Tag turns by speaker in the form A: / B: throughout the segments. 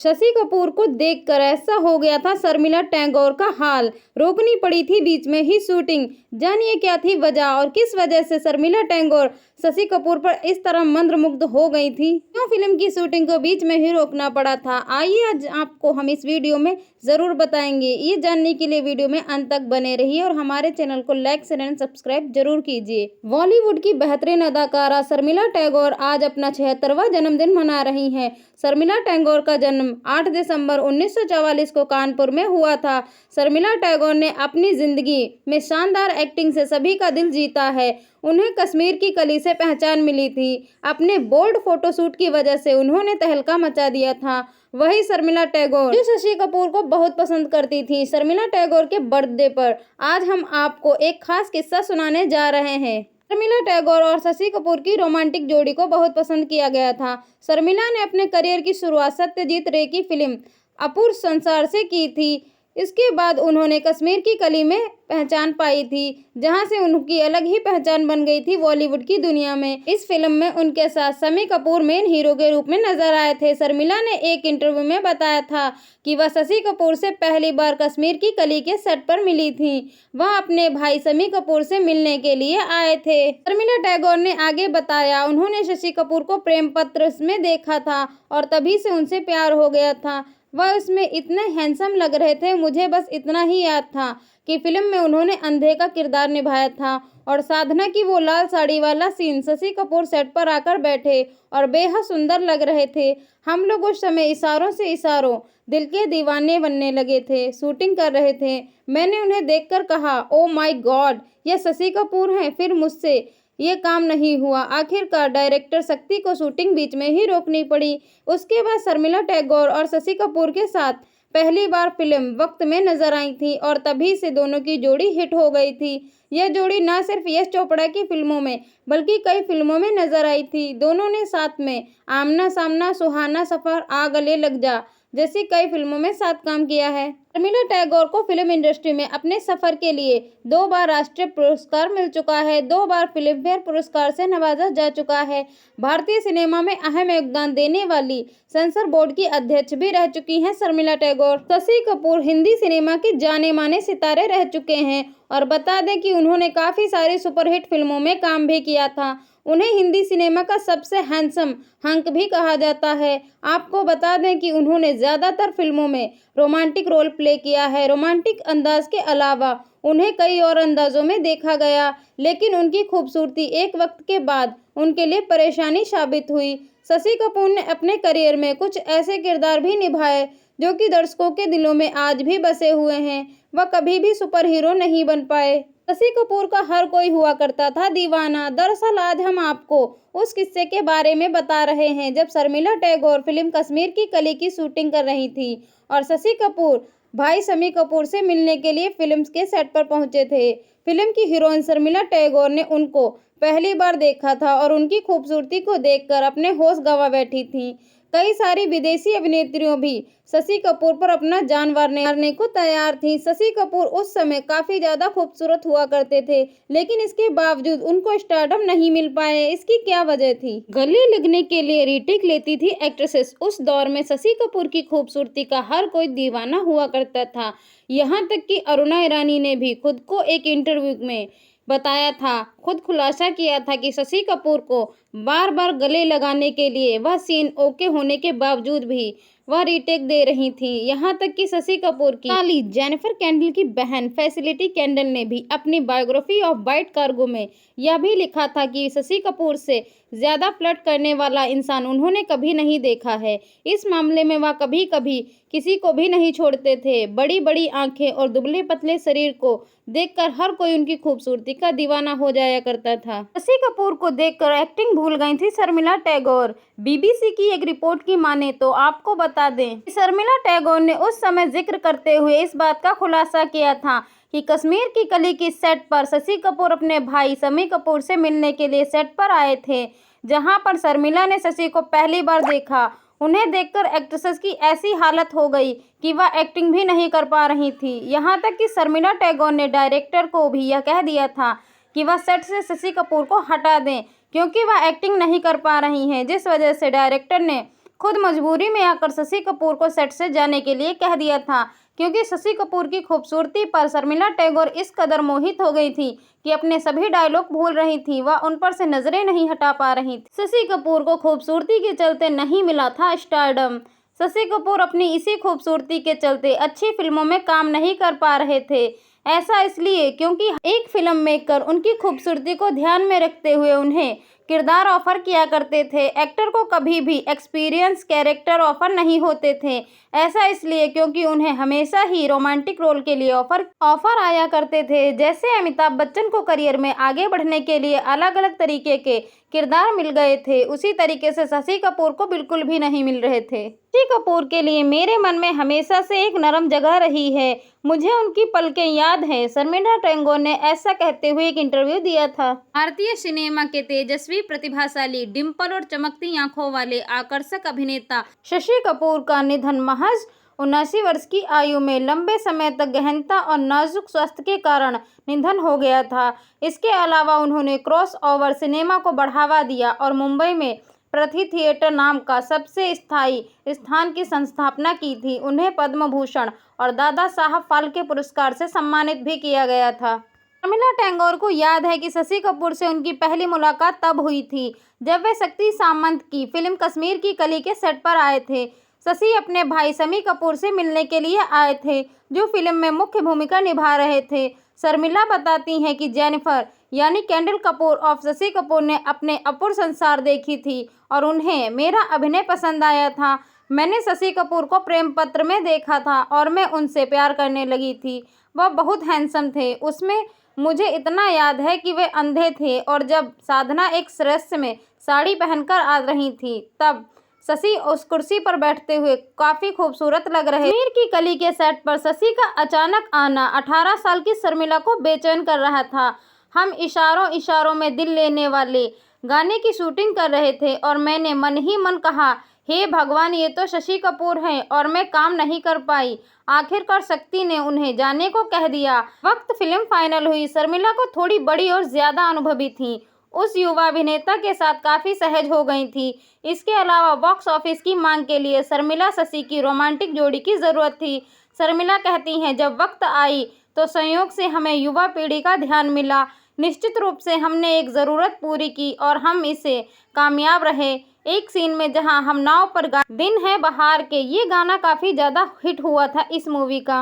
A: शशि कपूर को देखकर ऐसा हो गया था शर्मिला टैगोर का हाल। रोकनी पड़ी थी बीच में ही शूटिंग। जानिए क्या थी वजह और किस वजह से शर्मिला टैगोर शशि कपूर पर इस तरह मंत्रमुग्ध हो गई थी। क्यों फिल्म की शूटिंग को बीच में ही रोकना पड़ा था, आइए आज आपको हम इस वीडियो में जरूर बताएंगे। ये जानने के लिए वीडियो में अंत तक बने रहिए और हमारे चैनल को लाइक शेयर एंड सब्सक्राइब जरूर कीजिए। बॉलीवुड की बेहतरीन अदाकारा शर्मिला टैगोर आज अपना 76वां जन्मदिन मना रही हैं। शर्मिला टैगोर का जन्म 8 दिसंबर 1944 को कानपुर में हुआ था। शर्मिला टैगोर ने अपनी जिंदगी में शानदार एक्टिंग से सभी का दिल जीता है। उन्हें कश्मीर की कली से पहचान मिली थी। अपने बोल्ड फोटोशूट की वजह से उन्होंने तहलका मचा दिया था। वही शर्मिला टैगोर जो शशि कपूर को बहुत पसंद करती थी। शर्मिला टैगोर के बर्थडे पर आज हम आपको एक खास किस्सा सुनाने जा रहे हैं। शर्मिला टैगोर और शशि कपूर की रोमांटिक जोड़ी को बहुत पसंद किया गया था। शर्मिला ने अपने करियर की शुरुआत सत्यजीत रे की फिल्म अपूर्व संसार से की थी। इसके बाद उन्होंने कश्मीर की कली में पहचान पाई थी, जहां से उनकी अलग ही पहचान बन गई थी बॉलीवुड की दुनिया में। इस फिल्म में उनके साथ शम्मी कपूर मेन हीरो के रूप में नजर आए थे। शर्मिला ने एक इंटरव्यू में बताया था कि वह शशि कपूर से पहली बार कश्मीर की कली के सेट पर मिली थी। वह अपने भाई शम्मी कपूर से मिलने के लिए आए थे। शर्मिला टैगोर ने आगे बताया, उन्होंने शशि कपूर को प्रेम पत्र में देखा था और तभी से उनसे प्यार हो गया था। वह उसमें इतने हैंडसम लग रहे थे। मुझे बस इतना ही याद था कि फिल्म में उन्होंने अंधे का किरदार निभाया था और साधना की वो लाल साड़ी वाला सीन। शशि कपूर सेट पर आकर बैठे और बेहद सुंदर लग रहे थे। हम लोग उस समय इशारों से इशारों दिल के दीवाने बनने लगे थे। शूटिंग कर रहे थे। मैंने उन्हें देखकर कहा, ओ माय गॉड, ये शशि कपूर हैं। फिर मुझसे ये काम नहीं हुआ। आखिरकार डायरेक्टर शक्ति को शूटिंग बीच में ही रोकनी पड़ी। उसके बाद शर्मिला टैगोर और शशि कपूर के साथ पहली बार फिल्म वक्त में नजर आई थी और तभी से दोनों की जोड़ी हिट हो गई थी। यह जोड़ी न सिर्फ यश चोपड़ा की फिल्मों में बल्कि कई फिल्मों में नजर आई थी। दोनों ने साथ में आमना सामना, सुहाना सफर, आ गले लग जा जैसी कई फिल्मों में साथ काम किया है। शर्मिला टैगोर को फिल्म इंडस्ट्री में अपने सफर के लिए 2 बार राष्ट्रीय पुरस्कार मिल चुका है, 2 बार फिल्म फेयर पुरस्कार से नवाजा जा चुका है। भारतीय सिनेमा में अहम योगदान देने वाली सेंसर बोर्ड की अध्यक्ष भी रह चुकी हैं शर्मिला टैगोर। शशि कपूर हिंदी सिनेमा के जाने माने सितारे रह चुके हैं और बता दें कि उन्होंने काफी सारी सुपरहिट फिल्मों में काम भी किया था। उन्हें हिंदी सिनेमा का सबसे हैंडसम हंक भी कहा जाता है। आपको बता दें कि उन्होंने ज्यादातर फिल्मों में रोमांटिक रोल प्ले किया है। रोमांटिक अंदाज के अलावा उन्हें कई और अंदाजों में देखा गया, लेकिन उनकी खूबसूरती एक वक्त के बाद उनके लिए परेशानी साबित हुई। शशि कपूर ने अपने करियर में कुछ ऐसे किरदार भी निभाए जो कि दर्शकों के दिलों में आज भी बसे हुए हैं। वह कभी भी सुपर हीरो नहीं बन पाए। शशि कपूर का हर कोई हुआ करता था दीवाना। दरअसल आज हम आपको उस किस्से के बारे में बता रहे हैं जब शर्मिला टैगोर फिल्म कश्मीर की कली की शूटिंग कर रही थी और शशि कपूर भाई शम्मी कपूर से मिलने के लिए फिल्म के सेट पर पहुंचे थे। फिल्म की हीरोइन शर्मिला टैगोर ने उनको पहली बार देखा था और उनकी खूबसूरती को देखकर अपने होश गंवा बैठी थी। कई सारी विदेशी अभिनेत्रियों भी शशि कपूर पर अपना जान मारने को तैयार थीं। शशि कपूर उस समय काफी ज्यादा खूबसूरत हुआ करते थे, लेकिन इसके बावजूद उनको स्टारडम नहीं मिल पाए। इसकी क्या वजह थी? गले लगने के लिए रीटेक लेती थी एक्ट्रेसेस। उस दौर में शशि कपूर की खूबसूरती का हर कोई दीवाना हुआ करता था। यहाँ तक कि अरुणा ईरानी ने भी खुद को एक इंटरव्यू में बताया था, खुद खुलासा किया था कि शशि कपूर को बार बार गले लगाने के लिए वह सीन ओके होने के बावजूद भी वह रीटेक दे रही थी। यहाँ तक कि शशि कपूर की साली जेनिफर कैंडल की बहन फैसिलिटी कैंडल ने भी अपनी बायोग्राफी ऑफ वाइट कार्गो में यह भी लिखा था कि शशि कपूर से ज्यादा फ्लर्ट करने वाला इंसान उन्होंने कभी नहीं देखा है। इस मामले में वह कभी कभी किसी को भी नहीं छोड़ते थे। बड़ी बड़ी आंखें और दुबले पतले शरीर को देखकर हर कोई उनकी खूबसूरती का दीवाना हो जाया करता था। शशि कपूर को देखकर एक्टिंग भूल गई थी शर्मिला टैगोर। बीबीसी की एक रिपोर्ट की माने तो आपको बता दें कि शर्मिला टैगोर ने उस समय जिक्र करते हुए इस बात का खुलासा किया था कि कश्मीर की कली की सेट पर शशि कपूर अपने भाई शम्मी कपूर से मिलने के लिए सेट पर आए थे, जहां पर शर्मिला ने शशि को पहली बार देखा। उन्हें देखकर एक्ट्रेसेस की ऐसी हालत हो गई कि वह एक्टिंग भी नहीं कर पा रही थी। यहाँ तक कि शर्मिला टैगोर ने डायरेक्टर को भी यह कह दिया था कि वह सेट से शशि कपूर को हटा दें, क्योंकि वह एक्टिंग नहीं कर पा रही हैं, जिस वजह से डायरेक्टर ने खुद मजबूरी में आकर शशि कपूर को सेट से जाने के लिए कह दिया था, क्योंकि शशि कपूर की खूबसूरती पर शर्मिला टैगोर इस कदर मोहित हो गई थी कि अपने सभी डायलॉग भूल रही थी व उन पर से नजरें नहीं हटा पा रही थी। शशि कपूर को खूबसूरती के चलते नहीं मिला था स्टारडम। शशि कपूर अपनी इसी खूबसूरती के चलते अच्छी फिल्मों में काम नहीं कर पा रहे थे। ऐसा इसलिए क्योंकि एक फिल्म मेकर उनकी खूबसूरती को ध्यान में रखते हुए उन्हें किरदार ऑफर किया करते थे। एक्टर को कभी भी एक्सपीरियंस कैरेक्टर ऑफर नहीं होते थे। ऐसा इसलिए क्योंकि उन्हें हमेशा ही रोमांटिक रोल के लिए ऑफर आया करते थे। जैसे अमिताभ बच्चन को करियर में आगे बढ़ने के लिए अलग अलग तरीके के किरदार मिल गए थे, उसी तरीके से शशि कपूर को बिल्कुल भी नहीं मिल रहे थे। शशि कपूर के लिए मेरे मन में हमेशा से एक नरम जगह रही है। मुझे उनकी पलकें याद हैं। शर्मिला टैगोर ने ऐसा कहते हुए एक इंटरव्यू दिया था। भारतीय सिनेमा के तेजस्वी, प्रतिभाशाली, डिम्पल और चमकती आंखों वाले आकर्षक अभिनेता शशि कपूर का निधन महज 79 वर्ष की आयु में लंबे समय तक गहनता और नाजुक स्वास्थ्य के कारण निधन हो गया था। इसके अलावा उन्होंने क्रॉस ओवर सिनेमा को बढ़ावा दिया और मुंबई में पृथ्वी थिएटर नाम का सबसे स्थायी स्थान की संस्थापना की थी। उन्हें पद्म भूषण और दादा साहब फाल्के पुरस्कार से सम्मानित भी किया गया था। शर्मिला टैगोर को याद है कि शशि कपूर से उनकी पहली मुलाकात तब हुई थी जब वे शक्ति सामंत की फिल्म कश्मीर की कली के सेट पर आए थे। शशि अपने भाई शम्मी कपूर से मिलने के लिए आए थे, जो फिल्म में मुख्य भूमिका निभा रहे थे। शर्मिला बताती हैं कि जेनिफर यानी कैंडल कपूर और शशि कपूर ने अपने अपूर्व संसार देखी थी और उन्हें मेरा अभिनय पसंद आया था। मैंने शशि कपूर को प्रेम पत्र में देखा था और मैं उनसे प्यार करने लगी थी। वह बहुत हैंडसम थे। उसमें मुझे इतना याद है कि वे अंधे थे और जब साधना एक दृश्य में साड़ी पहनकर आ रही थी तब शशि उस कुर्सी पर बैठते हुए काफी खूबसूरत लग रहे। कश्मीर की कली के सेट पर शशि का अचानक आना 18 साल की शर्मिला को बेचैन कर रहा था। हम इशारों इशारों में दिल लेने वाले गाने की शूटिंग कर रहे थे और मैंने मन ही मन कहा, हे भगवान, ये तो शशि कपूर हैं, और मैं काम नहीं कर पाई। आखिरकार शक्ति ने उन्हें जाने को कह दिया। वक्त फिल्म फाइनल हुई। शर्मिला को थोड़ी बड़ी और ज्यादा अनुभवी थी। उस युवा अभिनेता के साथ काफी सहज हो गई थी। इसके अलावा बॉक्स ऑफिस की मांग के लिए शर्मिला शशि की रोमांटिक जोड़ी की जरूरत थी। शर्मिला कहती हैं, जब वक्त आई तो संयोग से हमें युवा पीढ़ी का ध्यान मिला। निश्चित रूप से हमने एक ज़रूरत पूरी की और हम इसे कामयाब रहे। एक सीन में जहां हम नाव पर दिन है बहार के, ये गाना काफ़ी ज़्यादा हिट हुआ था इस मूवी का,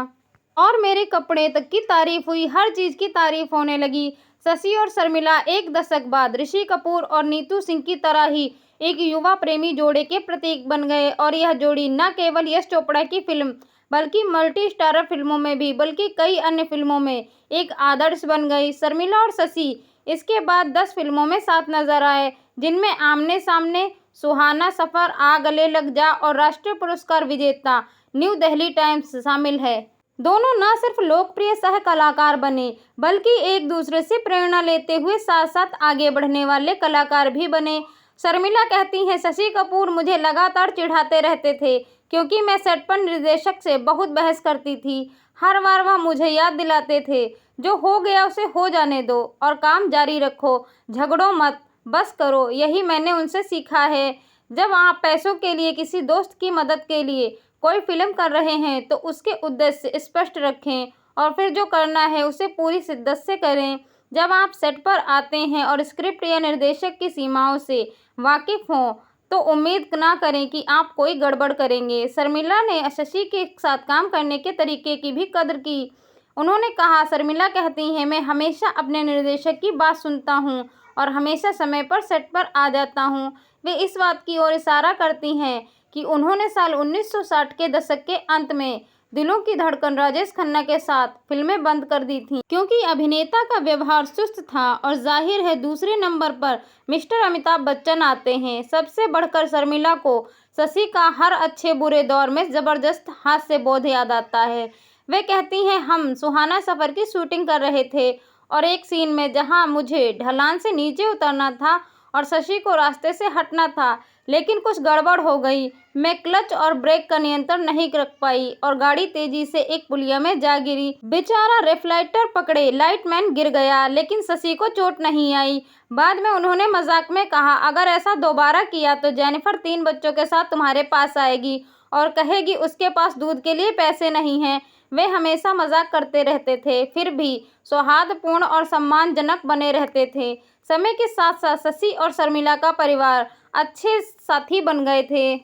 A: और मेरे कपड़े तक की तारीफ हुई, हर चीज़ की तारीफ होने लगी। शशि और शर्मिला एक दशक बाद ऋषि कपूर और नीतू सिंह की तरह ही एक युवा प्रेमी जोड़े के प्रतीक बन गए और यह जोड़ी न केवल यश चोपड़ा की फिल्म बल्कि मल्टी स्टारर फिल्मों में भी बल्कि कई अन्य फिल्मों में एक आदर्श बन गई। शर्मिला और शशि इसके बाद 10 फिल्मों में साथ नजर आए, जिनमें आमने सामने, सुहाना सफर, आ गले लग जा और राष्ट्रीय पुरस्कार विजेता न्यू दिल्ली टाइम्स शामिल है। दोनों न सिर्फ लोकप्रिय सह कलाकार बने बल्कि एक दूसरे से प्रेरणा लेते हुए साथ साथ आगे बढ़ने वाले कलाकार भी बने। शर्मिला कहती हैं, शशि कपूर मुझे लगातार चिढ़ाते रहते थे क्योंकि मैं सेट पर निर्देशक से बहुत बहस करती थी। हर बार वह मुझे याद दिलाते थे, जो हो गया उसे हो जाने दो और काम जारी रखो, झगड़ो मत, बस करो। यही मैंने उनसे सीखा है। जब आप पैसों के लिए किसी दोस्त की मदद के लिए कोई फिल्म कर रहे हैं तो उसके उद्देश्य स्पष्ट रखें और फिर जो करना है उसे पूरी शिद्दत से करें। जब आप सेट पर आते हैं और स्क्रिप्ट या निर्देशक की सीमाओं से वाकिफ हों तो उम्मीद ना करें कि आप कोई गड़बड़ करेंगे। शर्मिला ने शशि के साथ काम करने के तरीके की भी कद्र की। उन्होंने कहा, शर्मिला कहती हैं, मैं हमेशा अपने निर्देशक की बात सुनता हूं और हमेशा समय पर सेट पर आ जाता हूं। वे इस बात की ओर इशारा करती हैं कि उन्होंने साल 1960 के दशक के अंत में दिलों की धड़कन राजेश खन्ना के साथ फिल्में बंद कर दी थीं क्योंकि अभिनेता का व्यवहार सुस्त था, और जाहिर है दूसरे नंबर पर मिस्टर अमिताभ बच्चन आते हैं। सबसे बढ़कर शर्मिला को शशि का हर अच्छे बुरे दौर में जबरदस्त हास्य बोध याद आता है। वे कहती हैं, हम सुहाना सफर की शूटिंग कर रहे थे और एक सीन में जहां मुझे ढलान से नीचे उतरना था और शशि को रास्ते से हटना था, लेकिन कुछ गड़बड़ हो गई। मैं क्लच और ब्रेक का नियंत्रण नहीं रख पाई और गाड़ी तेजी से एक पुलिया में जा गिरी। बेचारा रिफ्लेक्टर पकड़े लाइटमैन गिर गया, लेकिन शशि को चोट नहीं आई। बाद में उन्होंने मजाक में कहा, अगर ऐसा दोबारा किया तो जेनिफर 3 बच्चों के साथ तुम्हारे पास आएगी और कहेगी उसके पास दूध के लिए पैसे नहीं हैं। वे हमेशा मजाक करते रहते थे, फिर भी सौहार्दपूर्ण और सम्मानजनक बने रहते थे। समय के साथ साथ शशि और शर्मिला का परिवार अच्छे साथी बन गए थे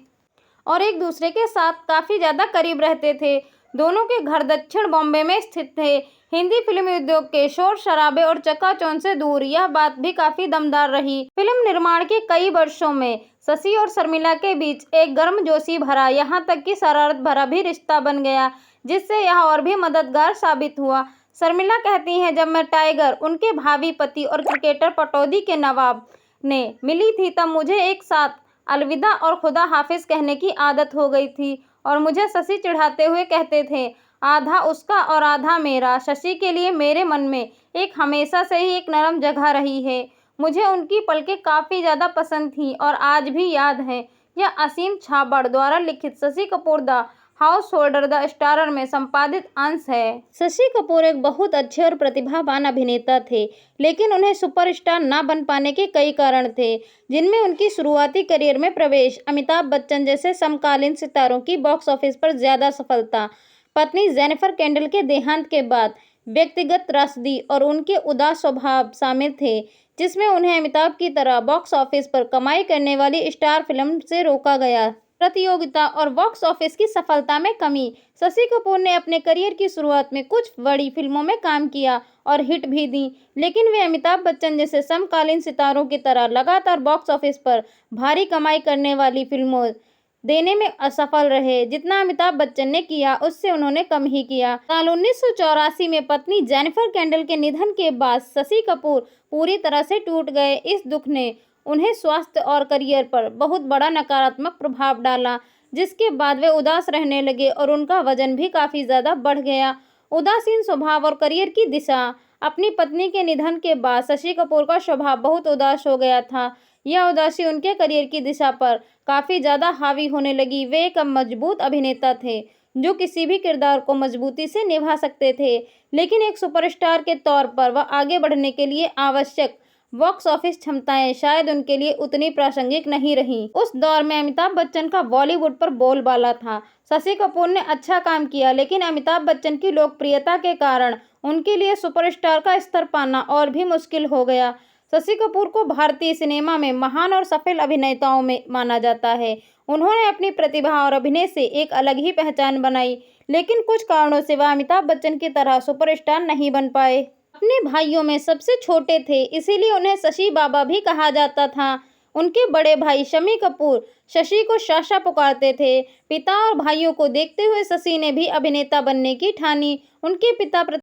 A: और एक दूसरे के साथ काफ़ी ज़्यादा करीब रहते थे। दोनों के घर दक्षिण बॉम्बे में स्थित थे। हिंदी फिल्म उद्योग के शोर शराबे और चकाचौंध से दूर यह बात भी काफ़ी दमदार रही। फिल्म निर्माण के कई वर्षों में शशि और शर्मिला के बीच एक गर्मजोशी भरा, यहाँ तक कि शरारत भरा भी रिश्ता बन गया, जिससे यह और भी मददगार साबित हुआ। शर्मिला कहती हैं, जब मैं टाइगर, उनके भावी पति और क्रिकेटर पटौदी के नवाब ने मिली थी, तब मुझे एक साथ अलविदा और खुदा हाफिज कहने की आदत हो गई थी और मुझे शशि चिढ़ाते हुए कहते थे, आधा उसका और आधा मेरा। शशि के लिए मेरे मन में एक हमेशा से ही एक नरम जगह रही है। मुझे उनकी पलकें काफ़ी ज़्यादा पसंद थीं और आज भी याद हैं। यह असीम छाबड़ द्वारा लिखित Shashi Kapoor the house holder the starrer में संपादित अंश है। शशि कपूर एक बहुत अच्छे और प्रतिभावान अभिनेता थे, लेकिन उन्हें सुपरस्टार ना बन पाने के कई कारण थे, जिनमें उनकी शुरुआती करियर में प्रवेश, अमिताभ बच्चन जैसे समकालीन सितारों की बॉक्स ऑफिस पर ज़्यादा सफलता, पत्नी जेनिफर केंडल के देहांत के बाद व्यक्तिगत त्रासदी और उनके उदास स्वभाव शामिल थे, जिसमें उन्हें अमिताभ की तरह बॉक्स ऑफिस पर कमाई करने वाली स्टार फिल्म से रोका गया। प्रतियोगिता और बॉक्स ऑफिस की सफलता में कमी। शशि कपूर ने अपने करियर की शुरुआत में कुछ बड़ी फिल्मों में काम किया और हिट भी दी, लेकिन वे अमिताभ बच्चन जैसे समकालीन सितारों की तरह लगातार बॉक्स ऑफिस पर भारी कमाई करने वाली फिल्मों देने में असफल रहे। जितना अमिताभ बच्चन ने किया, उससे उन्होंने कम ही किया। साल 1984 में पत्नी जेनिफर केंडल के निधन के बाद शशि कपूर पूरी तरह से टूट गए। इस दुख ने उन्हें स्वास्थ्य और करियर पर बहुत बड़ा नकारात्मक प्रभाव डाला, जिसके बाद वे उदास रहने लगे और उनका वजन भी काफ़ी ज़्यादा बढ़ गया। उदासीन स्वभाव और करियर की दिशा। अपनी पत्नी के निधन के बाद शशि कपूर का स्वभाव बहुत उदास हो गया था। यह उदासी उनके करियर की दिशा पर काफ़ी ज़्यादा हावी होने लगी। वे एक मजबूत अभिनेता थे जो किसी भी किरदार को मजबूती से निभा सकते थे, लेकिन एक सुपरस्टार के तौर पर वह आगे बढ़ने के लिए आवश्यक बॉक्स ऑफिस क्षमताएं शायद उनके लिए उतनी प्रासंगिक नहीं रहीं। उस दौर में अमिताभ बच्चन का बॉलीवुड पर बोलबाला था। शशि कपूर ने अच्छा काम किया, लेकिन अमिताभ बच्चन की लोकप्रियता के कारण उनके लिए सुपरस्टार का स्तर पाना और भी मुश्किल हो गया। शशि कपूर को भारतीय सिनेमा में महान और सफल अभिनेताओं में माना जाता है। उन्होंने अपनी प्रतिभा और अभिनय से एक अलग ही पहचान बनाई, लेकिन कुछ कारणों से वह अमिताभ बच्चन की तरह सुपरस्टार नहीं बन पाए। अपने भाइयों में सबसे छोटे थे, इसीलिए उन्हें शशि बाबा भी कहा जाता था। उनके बड़े भाई शम्मी कपूर शशि को चाचा पुकारते थे। पिता और भाइयों को देखते हुए शशि ने भी अभिनेता बनने की ठानी। उनके पिता